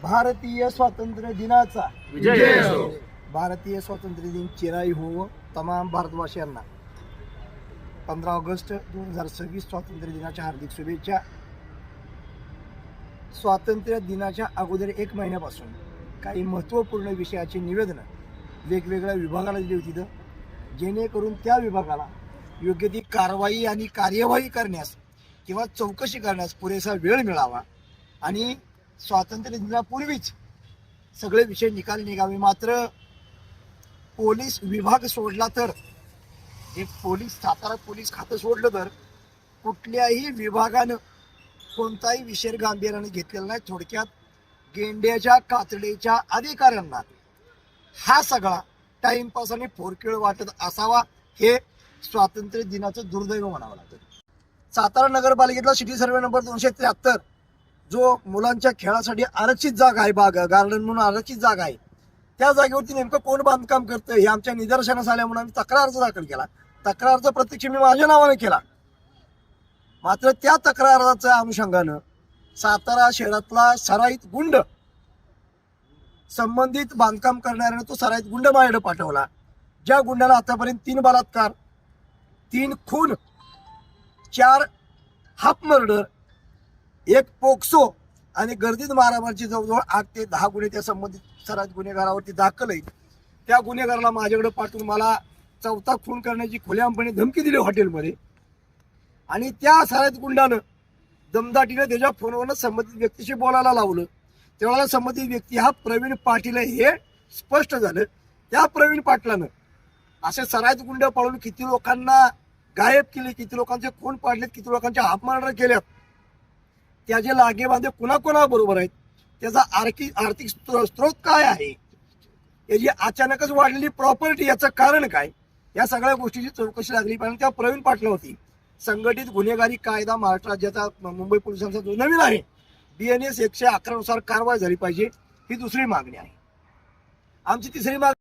भारतीय स्वातंत्र्य दिनाचा विजय असो। भारतीय स्वातंत्र्य दिन चिराई हो तमाम भारतवासियांना 15 ऑगस्ट 2026 स्वातंत्र्य दिनाच्या हार्दिक शुभेच्छा। स्वातंत्र्य दिनाच्या अगोदर 1 महिन्यापासून काही महत्त्वपूर्ण विषयाची निवेदनं वेगवेगळ्या विभागाला दिली होती, जेणेकरून त्या विभागाला योग्य ती कारवाई आणि कार्यवाही करण्यास किंवा चौकशी करण्यास पुरेसा वेळ मिळावा आणि स्वातंत्र्य दिनापूर्वीच सगळे विषय निकाल निघावे। मात्र पोलीस विभाग सोडला तर, एक सातारा पोलीस खातं सोडलं तर कुठल्याही विभागानं कोणताही विषय गांभीर्याने घेतलेला नाही। थोडक्यात गेंड्याच्या कातडीच्या अधिकाऱ्यांना हा सगळा टाइमपास आणि फोरकेळ वाटत असावा, हे स्वातंत्र्य दिनाचं दुर्दैव म्हणावं लागतं। सातारा नगरपालिकेतला सिटी सर्वे नंबर 273 जो मुलांच्या खेळासाठी आरक्षित जागा आहे, गार्डन म्हणून आरक्षित जागा आहे, त्या जागेवरती नेमकं कोण बांधकाम करतं हे आमच्या निदर्शनास आल्या म्हणून आम्ही तक्रार अर्ज दाखल केला। तक्रार अर्ज प्रत्यक्ष मी माझ्या नावाने केला। मात्र त्या तक्रार अर्जाच्या अनुषंगानं सातारा शहरातला सराईत गुंड, संबंधित बांधकाम करणाऱ्याने तो सराईत गुंड माझ्याकडे पाठवला, ज्या गुंडाला आतापर्यंत 3 बलात्कार, 3 खून, 4 हाफ मर्डर, 1 पोक्सो आणि गर्दीत मारामारीची जवळजवळ 8 ते 10 गुन्हे त्या संबंधित सराईत गुन्हेगारावरती दाखल आहेत। त्या गुन्हेगाराला माझ्याकडे पाठवून मला 4था खून करण्याची खुलेआमपणे धमकी दिली हॉटेलमध्ये, आणि त्या सराईत गुंडानं दमदाटीने त्याच्या फोनवरनं संबंधित व्यक्तीशी बोलायला लावलं। त्यावेळेला संबंधित व्यक्ती हा प्रवीण पाटील हे स्पष्ट झालं। त्या प्रवीण पाटलानं असे सराईत गुंड पळवून किती लोकांना गायब केले, किती लोकांचे खून पाडलेत, किती लोकांचे हाफ मर्डर केल्यात, त्याचे लागेबांधे कुणाकुणाबरोबर आहेत, त्याचा आर्थिक स्रोत काय आहे, याची अचानकच वाढलेली प्रॉपर्टी, याचं कारण काय, या सगळ्या गोष्टीची चौकशी लागली पाहिजे। त्या प्रवीण पाटलावरती संघटित गुन्हेगारी कायदा महाराष्ट्र राज्याचा मुंबई पोलिसांचा जो नवीन आहे BNS 111 नुसार कारवाई झाली पाहिजे, ही दुसरी मागणी आहे। आमची तिसरी मागणी